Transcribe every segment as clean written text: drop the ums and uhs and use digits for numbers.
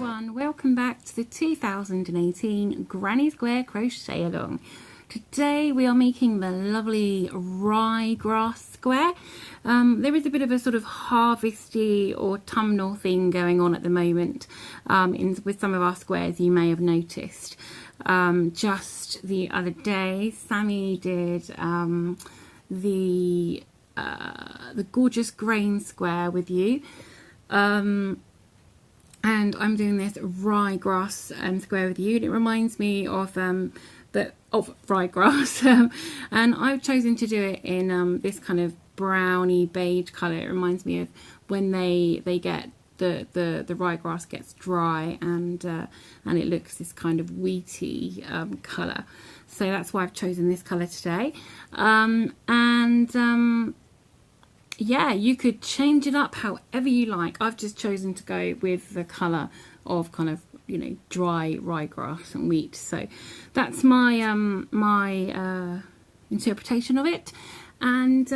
everyone, welcome back to the 2018 Granny Square Crochet Along. Today we are making the lovely ryegrass square. There is a bit of a sort of harvesty autumnal thing going on at the moment with some of our squares, you may have noticed. Just the other day Sammy did the gorgeous grain square with you. And I'm doing this ryegrass square with you, and it reminds me of ryegrass. And I've chosen to do it in this kind of browny beige colour. It reminds me of when they get the ryegrass gets dry and it looks this kind of wheaty colour. So that's why I've chosen this colour today. Yeah, you could change it up however you like. I've just chosen to go with the colour of kind of, you know, dry ryegrass and wheat. So that's my interpretation of it. And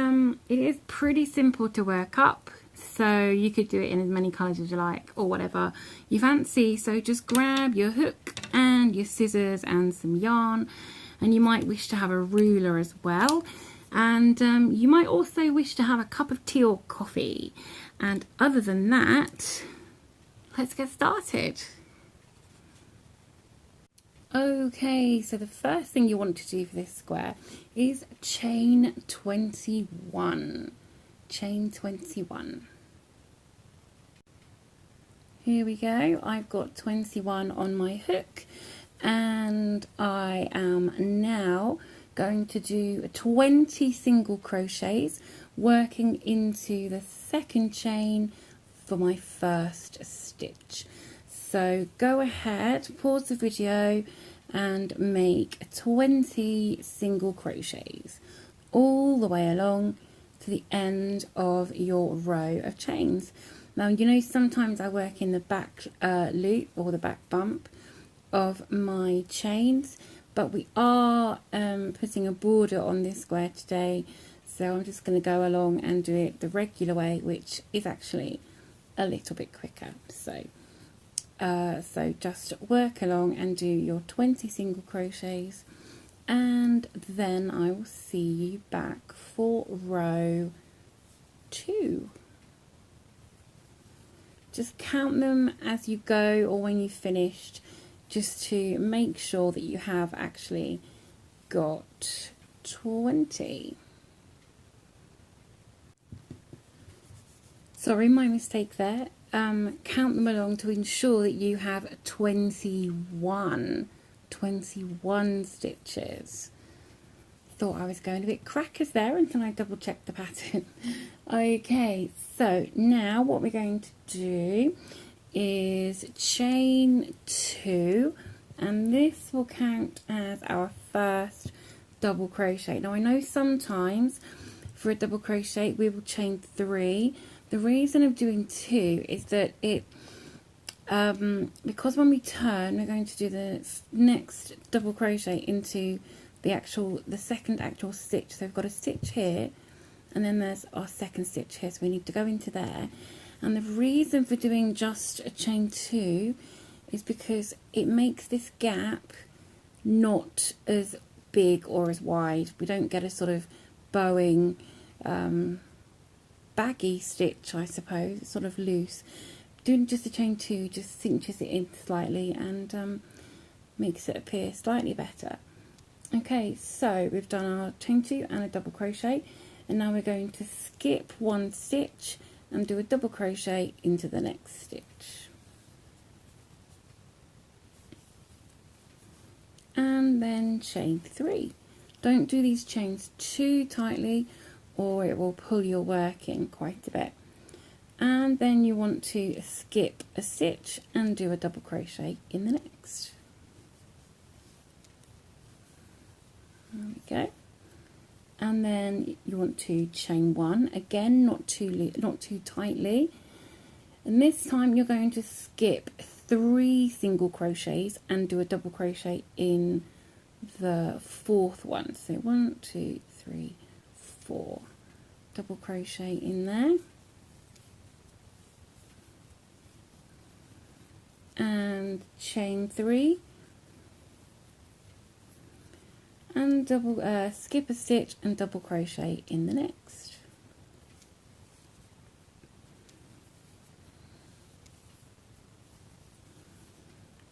it is pretty simple to work up. So you could do it in as many colours as you like or whatever you fancy. So just grab your hook and your scissors and some yarn. And you might wish to have a ruler as well. And you might also wish to have a cup of tea or coffee. And other than that, let's get started. Okay, so the first thing you want to do for this square is chain 21. Chain 21. Here we go. I've got 21 on my hook, and I am now going to do 20 single crochets working into the second chain for my first stitch. So go ahead, pause the video and make 20 single crochets all the way along to the end of your row of chains. Now, you know, sometimes I work in the back loop or the back bump of my chains, but we are putting a border on this square today, so I'm just going to go along and do it the regular way, which is actually a little bit quicker. So just work along and do your 20 single crochets, and then I will see you back for row 2. Just count them as you go or when you've finished, just to make sure that you have actually got 20. Sorry, my mistake there. Count them along to ensure that you have 21 stitches. Thought I was going a bit crackers there until I double checked the pattern. Okay, so now what we're going to do is chain 2, and this will count as our first double crochet. Now I know sometimes for a double crochet we will chain 3. The reason of doing 2 is that it because when we turn we're going to do the next double crochet into the second actual stitch. So we've got a stitch here and then there's our second stitch here, so we need to go into there. And the reason for doing just a chain 2 is because it makes this gap not as big or as wide. We don't get a sort of bowing, baggy stitch, I suppose. It's sort of loose. Doing just a chain 2 just cinches it in slightly and makes it appear slightly better. Okay, so we've done our chain 2 and a double crochet, and now we're going to skip 1 stitch and do a double crochet into the next stitch. And then chain 3. Don't do these chains too tightly or it will pull your work in quite a bit. And then you want to skip a stitch and do a double crochet in the next. There we go. And then you want to chain 1 again, not too tightly, and this time you're going to skip 3 single crochets and do a double crochet in the 4th one. So 1, 2, 3, 4, double crochet in there, and chain 3 and double skip a stitch and double crochet in the next.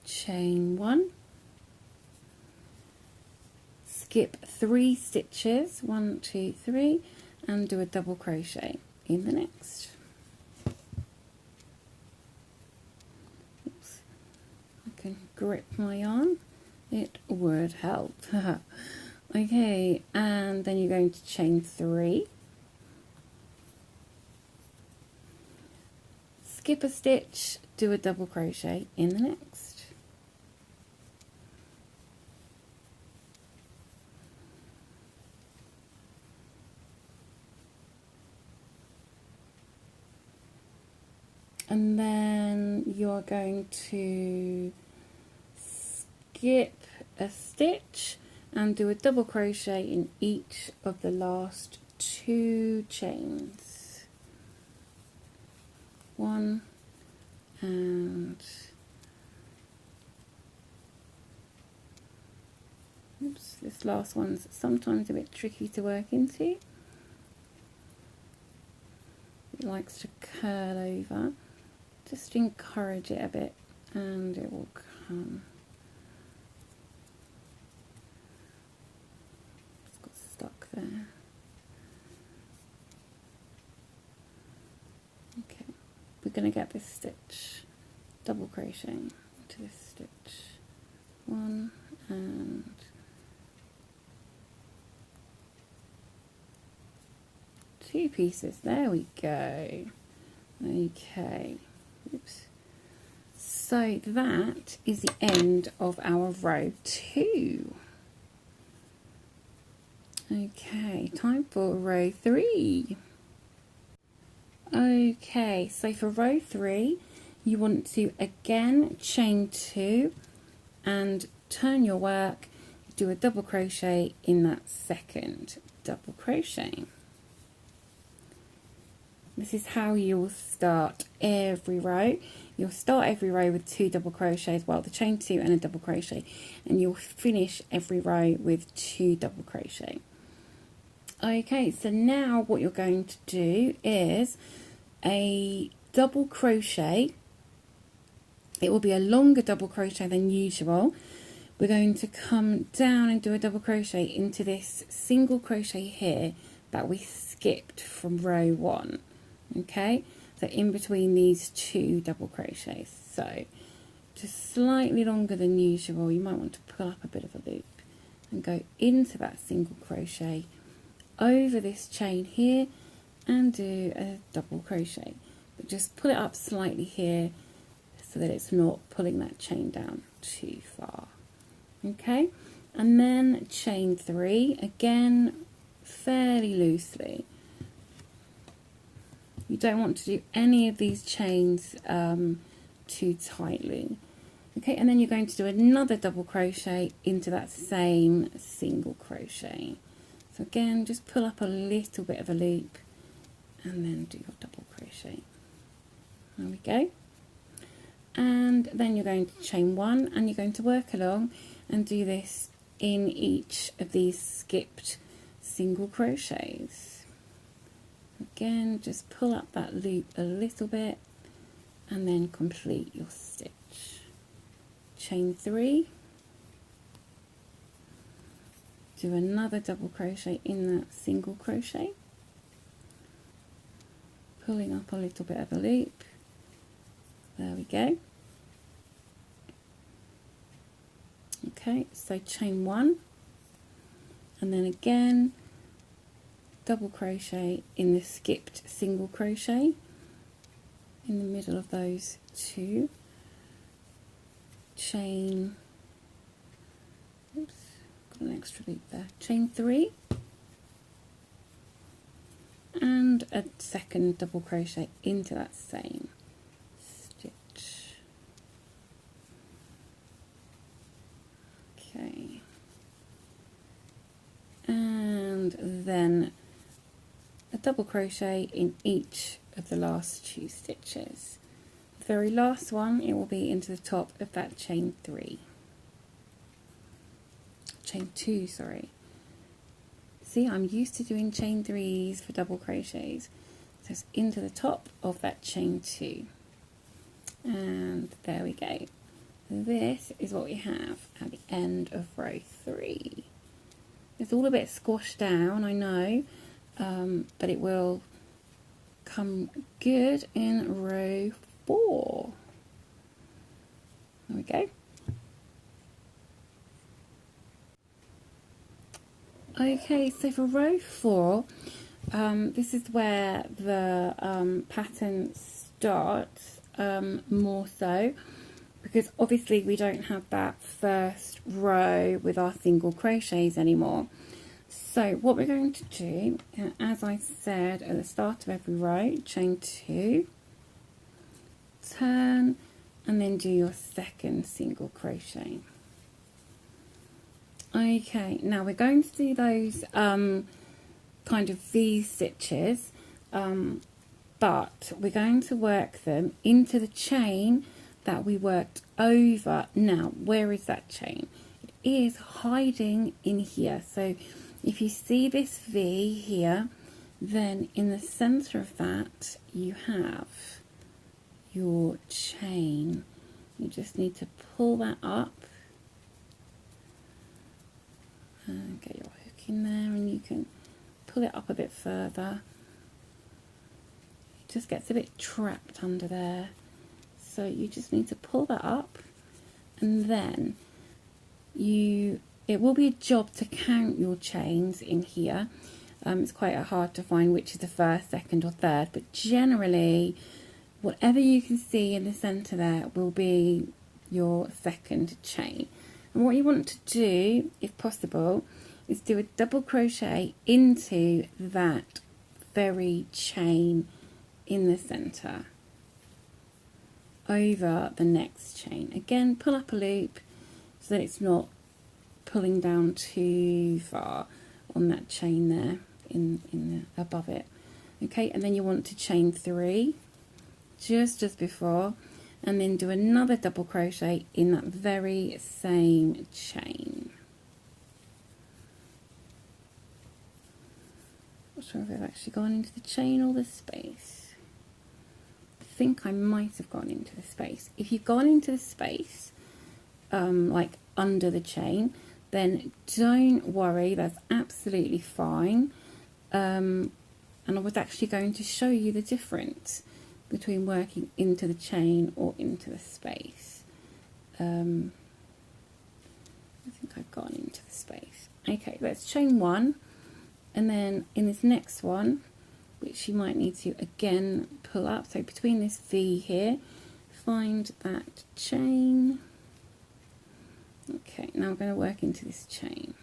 Chain 1, skip 3 stitches, 1, 2, 3, and do a double crochet in the next. Oops. I can grip my yarn, it would help. Okay, and then you're going to chain 3, skip a stitch, do a double crochet in the next. And then you're going to skip a stitch and do a double crochet in each of the last 2 chains. 1 and oops, this last one's sometimes a bit tricky to work into. It likes to curl over. Just encourage it a bit and it will come. It's got stuck there. Okay, we're going to get this stitch, double crochet into this stitch. 1 and 2 pieces. There we go. Okay. Oops. So that is the end of our row 2. Okay, time for row 3. Okay, so for row 3 you want to again chain 2 and turn your work, do a double crochet in that second double crochet. This is how you'll start every row. You'll start every row with 2 double crochets, well, the chain 2 and a double crochet, and you'll finish every row with 2 double crochet. Okay, so now what you're going to do is a double crochet. It will be a longer double crochet than usual. We're going to come down and do a double crochet into this single crochet here that we skipped from row 1. Okay, so in between these 2 double crochets, so just slightly longer than usual, you might want to pull up a bit of a loop and go into that single crochet over this chain here and do a double crochet, but just pull it up slightly here so that it's not pulling that chain down too far. Okay, and then chain 3 again fairly loosely. You don't want to do any of these chains too tightly. Okay, and then you're going to do another double crochet into that same single crochet. So again, just pull up a little bit of a loop and then do your double crochet. There we go. And then you're going to chain 1 and you're going to work along and do this in each of these skipped single crochets. Again, just pull up that loop a little bit and then complete your stitch. Chain 3, do another double crochet in that single crochet, pulling up a little bit of a loop. There we go. Okay, so chain 1 and then again double crochet in the skipped single crochet in the middle of those 2, chain, oops, got an extra loop there, chain 3 and a second double crochet into that same stitch. Okay, and then a double crochet in each of the last 2 stitches. very last one, it will be into the top of that chain 2, sorry. See, I'm used to doing chain 3s for double crochets. So it's into the top of that chain 2. And there we go. This is what we have at the end of row 3. It's all a bit squashed down, I know, but it will come good in row 4. There we go. Okay, so for row 4, this is where the pattern starts more so, because obviously we don't have that first row with our single crochets anymore. So what we're going to do, as I said at the start of every row, chain 2, turn, and then do your second single crochet. Okay, now we're going to do those kind of V stitches, but we're going to work them into the chain that we worked over. Now, where is that chain? It is hiding in here. So if you see this V here, then in the center of that you have your chain. You just need to pull that up and get your hook in there, and you can pull it up a bit further. It just gets a bit trapped under there, so you just need to pull that up, and then it will be a job to count your chains in here. It's quite hard to find which is the first, second or third, but generally whatever you can see in the center there will be your second chain. And what you want to do, if possible, is do a double crochet into that very chain in the center over the next chain. Again, pull up a loop so that it's not pulling down too far on that chain there above it. Okay, and then you want to chain 3 just as before, and then do another double crochet in that very same chain. Not sure if I've actually gone into the chain or the space. I think I might have gone into the space. If you've gone into the space, like under the chain, then don't worry, that's absolutely fine. And I was actually going to show you the difference between working into the chain or into the space. I think I've gone into the space. Okay, let's chain 1, and then in this next one, which you might need to again pull up, so between this V here, find that chain. Okay, now I'm going to work into this chain.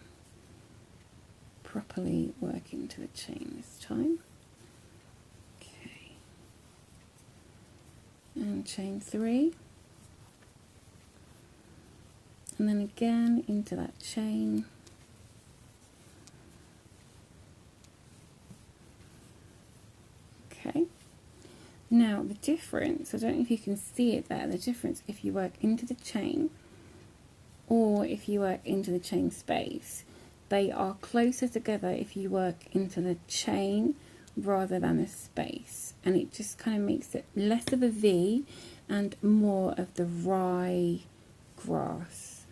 Properly work into the chain this time. And chain 3, and then again into that chain, okay. Now the difference, I don't know if you can see it there, the difference if you work into the chain or if you work into the chain space, they are closer together if you work into the chain rather than a space, and it just kind of makes it less of a V and more of the rye grass.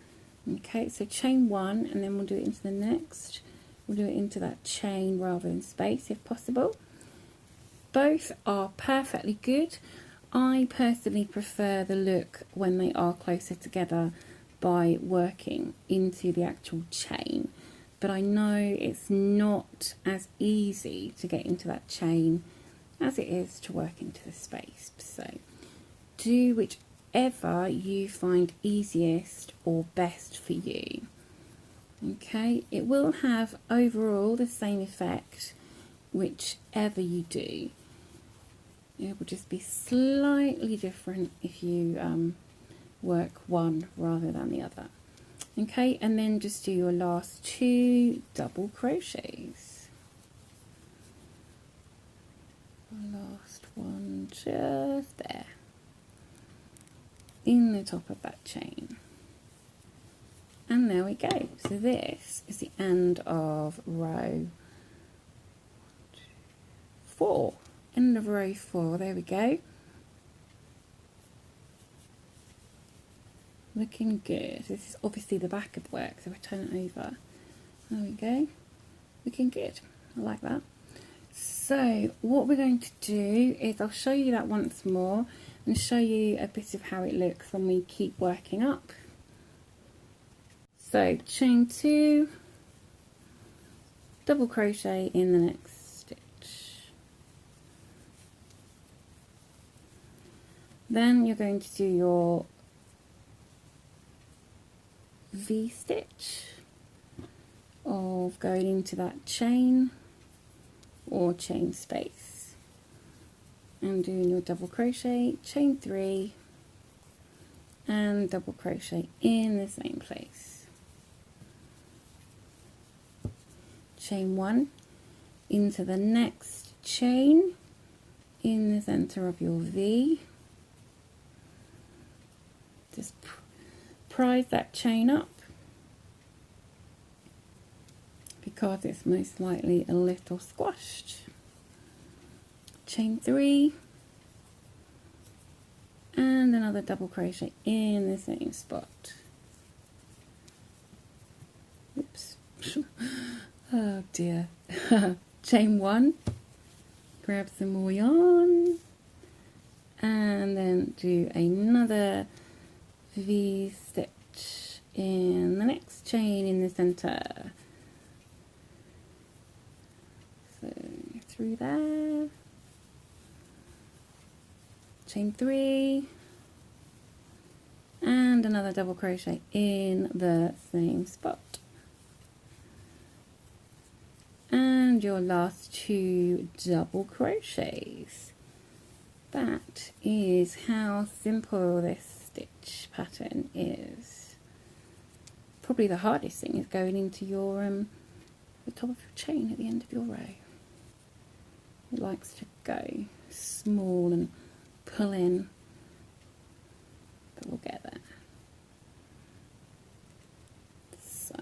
Okay, so chain 1, and then we'll do it into the next. We'll do it into that chain rather than space if possible. Both are perfectly good. I personally prefer the look when they are closer together by working into the actual chain. But I know it's not as easy to get into that chain as it is to work into the space. So do whichever you find easiest or best for you. Okay, it will have overall the same effect whichever you do. It will just be slightly different if you work one rather than the other. Okay, and then just do your last 2 double crochets. Last one just there. top of that chain. And there we go. So this is the end of row 4. End of row 4. There we go. Looking good. This is obviously the back of the work, so we turn it over. There we go. Looking good. I like that. So what we're going to do is I'll show you that once more and show you a bit of how it looks when we keep working up. So chain 2, double crochet in the next stitch. Then you're going to do your V-stitch of going into that chain or chain space and doing your double crochet, chain 3 and double crochet in the same place. Chain 1 into the next chain in the center of your V. Just prise that chain up because it's most likely a little squashed. Chain 3 and another double crochet in the same spot. Oops. Oh dear. Chain 1, grab some more yarn and then do another V-stitch in the next chain in the center. So through there, chain 3 and another double crochet in the same spot. And your last 2 double crochets. That is how simple this stitch pattern is. Probably the hardest thing is going into your the top of your chain at the end of your row. It likes to go small and pull in, but we'll get there. So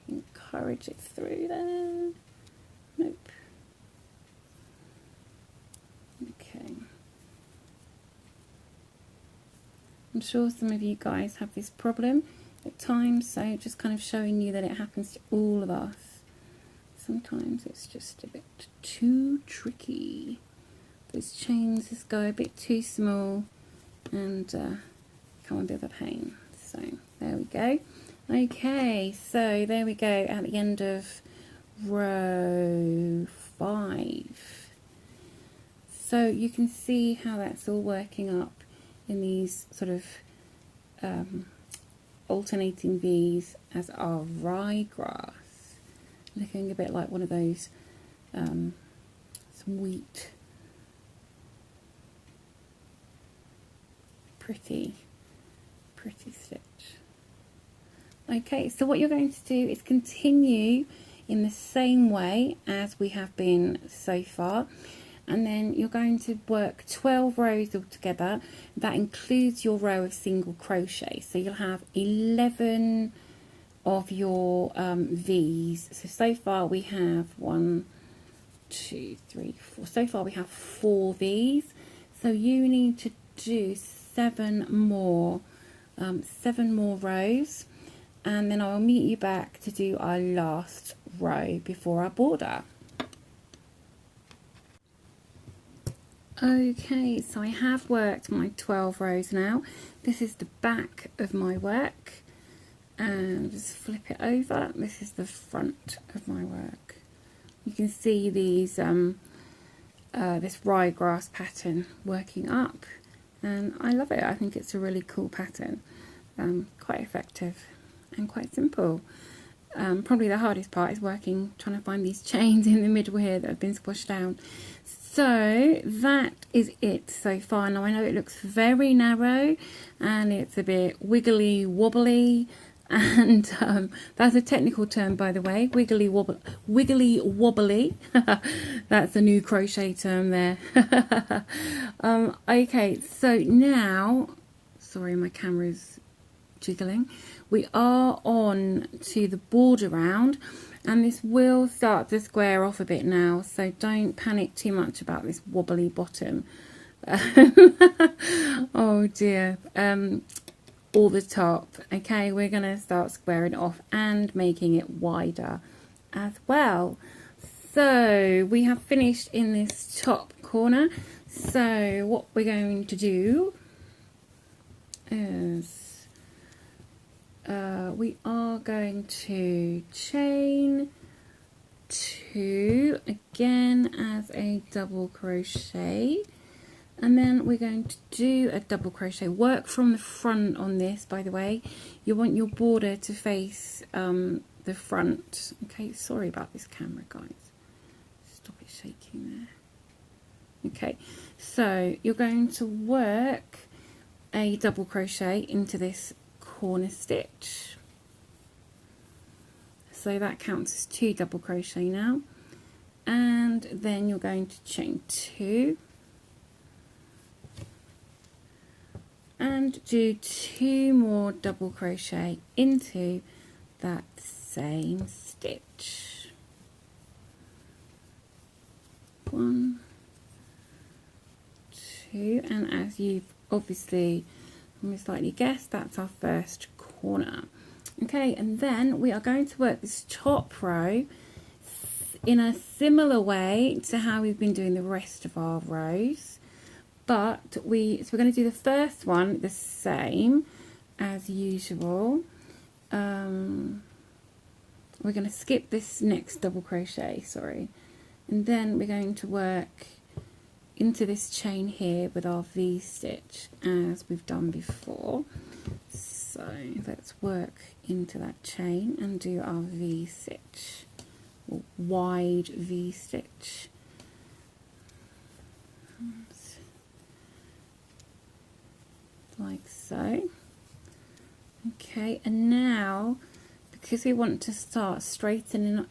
encourage it through there. Nope. Okay. I'm sure some of you guys have this problem at times, so just kind of showing you that it happens to all of us. Sometimes it's just a bit too tricky. Those chains just go a bit too small and become a bit of a pain. So there we go. Okay, so there we go at the end of row 5. So you can see how that's all working up in these sort of alternating V's as our ryegrass, looking a bit like one of those sweet, pretty stitch. Okay, so what you're going to do is continue in the same way as we have been so far, and then you're going to work 12 rows altogether. That includes your row of single crochet, so you'll have 11 of your V's. So far we have 1, 2, 3, 4. So far we have 4 V's, so you need to do 7 more rows, and then I'll meet you back to do our last row before our border. Okay, so I have worked my 12 rows now. This is the back of my work, and just flip it over. This is the front of my work. You can see these this ryegrass pattern working up, and I love it. I think it's a really cool pattern, quite effective and quite simple. Probably the hardest part is trying to find these chains in the middle here that have been squashed down. So that is it so far. Now I know it looks very narrow and it's a bit wiggly wobbly, and that's a technical term, by the way, wiggly wobbly. That's a new crochet term there. Okay, so now sorry, my camera's jiggling. We are on to the border round, and this will start to square off a bit now, so don't panic too much about this wobbly bottom. Oh dear. All the top. Okay, we're going to start squaring it off and making it wider as well. So we have finished in this top corner. So what we're going to do is we are going to chain 2 again as a double crochet, and then we're going to do a double crochet. Work from the front on this, by the way. You want your border to face the front. Okay, sorry about this camera, guys. Stop it shaking there. Okay, so you're going to work a double crochet into this corner stitch. So that counts as 2 double crochet now. And then you're going to chain 2. And do 2 more double crochet into that same stitch. 1, 2, and as you've obviously most likely guessed, that's our first corner. Okay, and then we are going to work this top row in a similar way to how we've been doing the rest of our rows. But we're going to do the first one the same as usual. We're going to skip this next double crochet, sorry, and then we're going to work into this chain here with our V stitch as we've done before. So let's work into that chain and do our V stitch, or wide V stitch. Like so. Okay, and now because we want to start straightening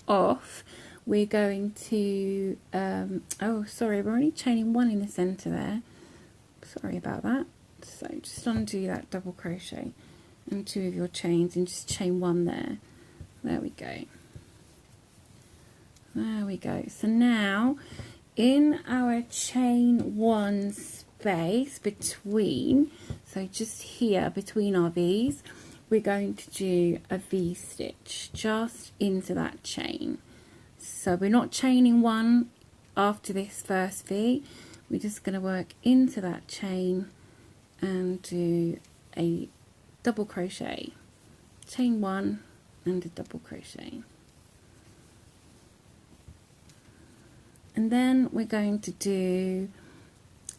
off, we're going to oh sorry, we're only chaining 1 in the center there, sorry about that. So just undo that double crochet and 2 of your chains and just chain 1 there. There we go, there we go. So now in our chain 1 space between, so just here between our V's, we're going to do a V stitch just into that chain. So we're not chaining 1 after this first V, we're just going to work into that chain and do a double crochet, chain 1 and a double crochet. And then we're going to do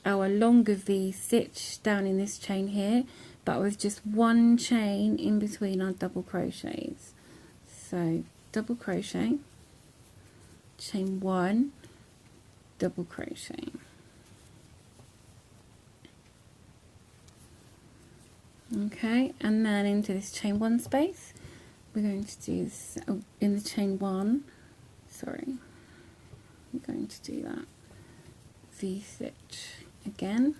our longer V stitch down in this chain here, but with just 1 chain in between our double crochets. So double crochet, chain 1, double crochet. Okay, and then into this chain 1 space, we're going to do this in the chain 1, sorry, I'm going to do that V stitch again,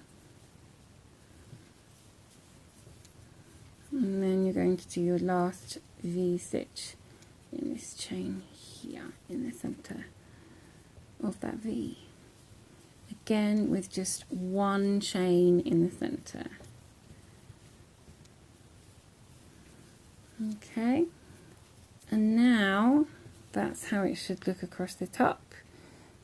and then you're going to do your last V stitch in this chain here in the center of that V, again with just 1 chain in the center. Okay, and now that's how it should look across the top.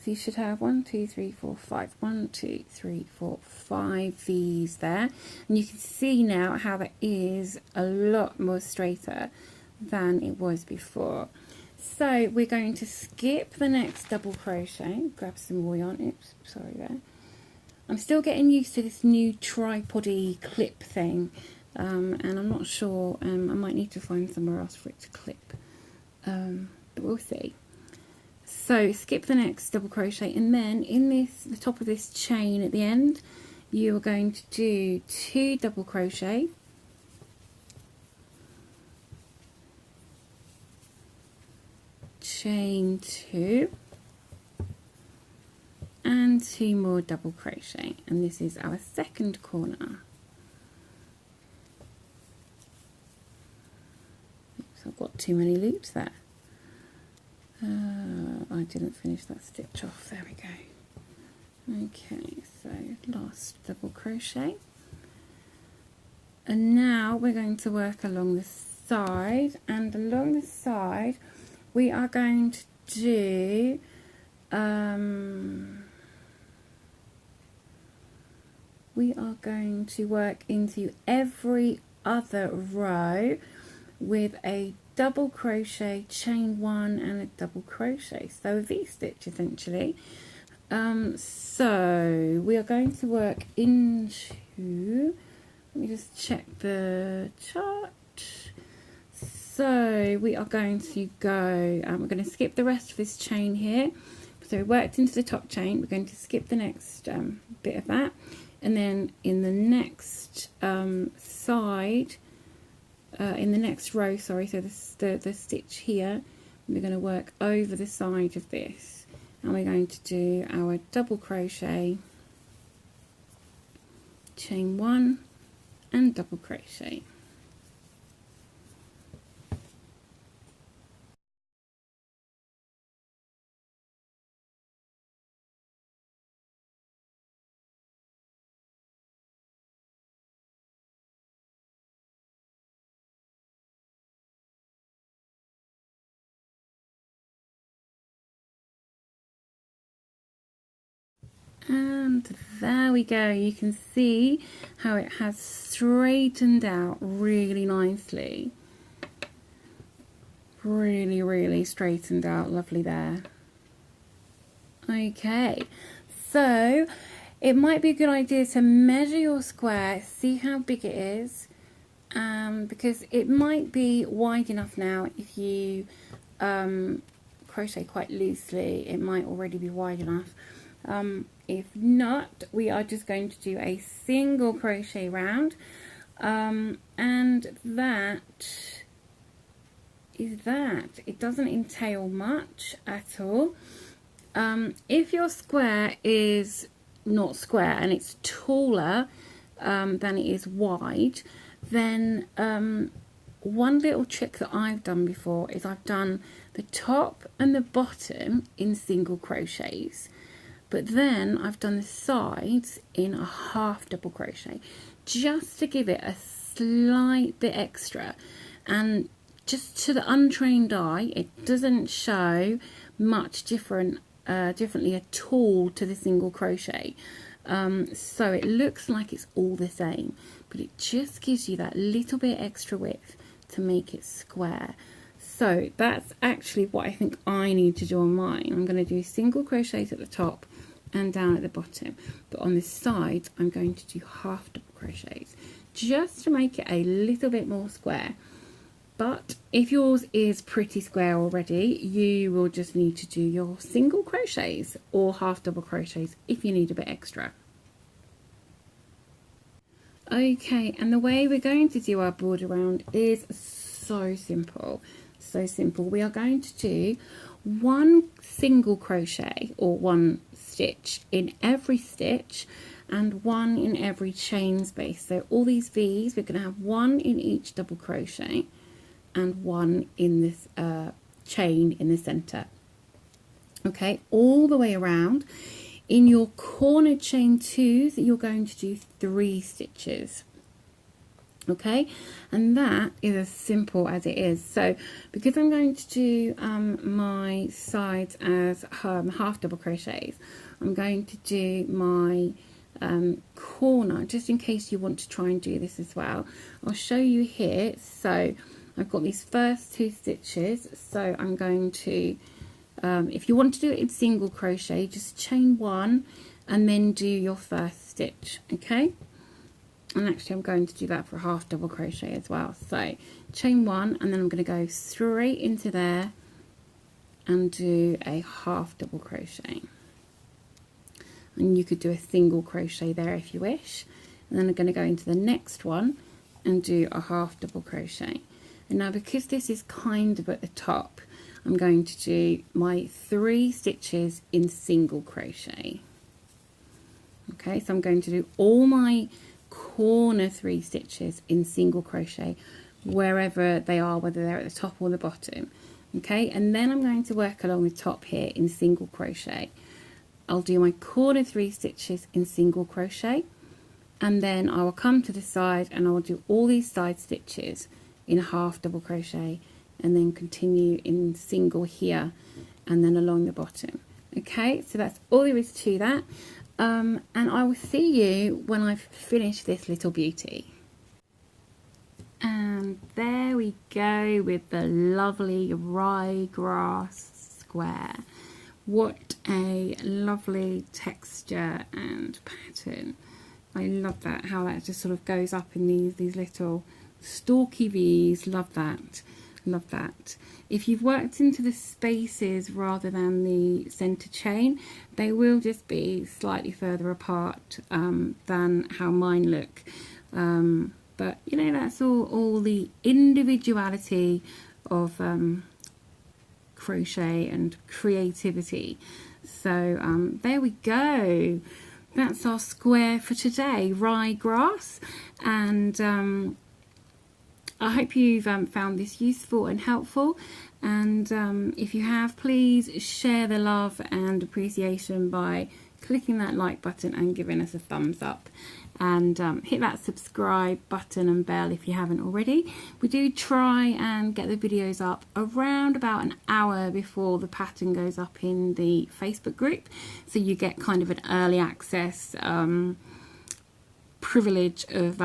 So you should have 1, 2, 3, 4, 5, 1, 2, 3, 4, 5 V's there, and you can see now how that is a lot more straighter than it was before. So we're going to skip the next double crochet, grab some more yarn, oops, sorry there. I'm still getting used to this new tripod-y clip thing, and I'm not sure, I might need to find somewhere else for it to clip, but we'll see. So skip the next double crochet, and then in the top of this chain at the end, you are going to do 2 double crochet, chain 2, and 2 more double crochet, and this is our second corner. got too many loops there. I didn't finish that stitch off. There we go. Okay, so last double crochet. And now we're going to work along the side, and along the side we are going to do we are going to work into every other row with a double crochet, chain one, and a double crochet, so a V-stitch essentially. So we are going to work into, let me just check the chart. So we are going to go, we're going to skip the rest of this chain here. So we worked into the top chain, we're going to skip the next bit of that, and then in the next side, in the next row, sorry, so the stitch here, we're going to work over the side of this, and we're going to do our double crochet, chain one, and double crochet. And there we go, you can see how it has straightened out really nicely. Really straightened out, lovely there. Okay, so it might be a good idea to measure your square, see how big it is, because it might be wide enough now. If you crochet quite loosely, it might already be wide enough. If not, we are just going to do a single crochet round, and that is that. It doesn't entail much at all. If your square is not square and it's taller than it is wide, then one little trick that I've done before is I've done the top and the bottom in single crochets, but then I've done the sides in a half double crochet just to give it a slight bit extra, and just to the untrained eye it doesn't show much differently at all to the single crochet. So it looks like it's all the same, but it just gives you that little bit extra width to make it square. So that's actually what I think I need to do on mine. I'm going to do single crochets at the top and down at the bottom, but on the sides I'm going to do half double crochets just to make it a little bit more square. But if yours is pretty square already, you will just need to do your single crochets or half double crochets if you need a bit extra. Okay, and the way we're going to do our border round is so simple. So simple. We are going to do one single crochet or one stitch in every stitch and one in every chain space. So all these V's, we're going to have one in each double crochet and one in this chain in the center. Okay, all the way around. In your corner chain twos, you're going to do 3 stitches. Okay, and that is as simple as it is. So because I'm going to do my sides as half double crochets, I'm going to do my corner just in case you want to try and do this as well. I'll show you here. So I've got these first 2 stitches, so I'm going to if you want to do it in single crochet, just chain 1 and then do your first stitch. Okay, and actually I'm going to do that for half double crochet as well. So chain 1 and then I'm going to go straight into there and do a half double crochet, and you could do a single crochet there if you wish, and then I'm going to go into the next one and do a half double crochet. And now because this is kind of at the top, I'm going to do my 3 stitches in single crochet. Okay, so I'm going to do all my corner 3 stitches in single crochet wherever they are, whether they're at the top or the bottom. Okay, and then I'm going to work along the top here in single crochet. I'll do my corner 3 stitches in single crochet, and then I will come to the side and I will do all these side stitches in half double crochet, and then continue in single here and then along the bottom. Okay, so that's all there is to that, and I will see you when I've finished this little beauty. And there we go with the lovely ryegrass square. What a lovely texture and pattern. I love that, how that just sort of goes up in these little stalky V's. Love that. Love that. If you've worked into the spaces rather than the center chain, they will just be slightly further apart than how mine look. But you know, that's all the individuality of crochet and creativity. So there we go. That's our square for today, ryegrass. And I hope you've found this useful and helpful. And if you have, please share the love and appreciation by clicking that like button and giving us a thumbs up. And hit that subscribe button and bell if you haven't already. We do try and get the videos up around about an hour before the pattern goes up in the Facebook group, so you get kind of an early access privilege of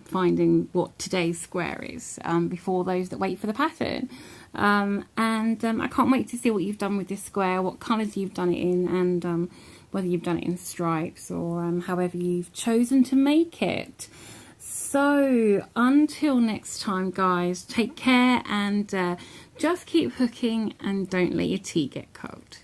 finding what today's square is before those that wait for the pattern. And I can't wait to see what you've done with this square, what colours you've done it in, and whether you've done it in stripes or however you've chosen to make it. So until next time, guys, take care and just keep hooking and don't let your tea get cold.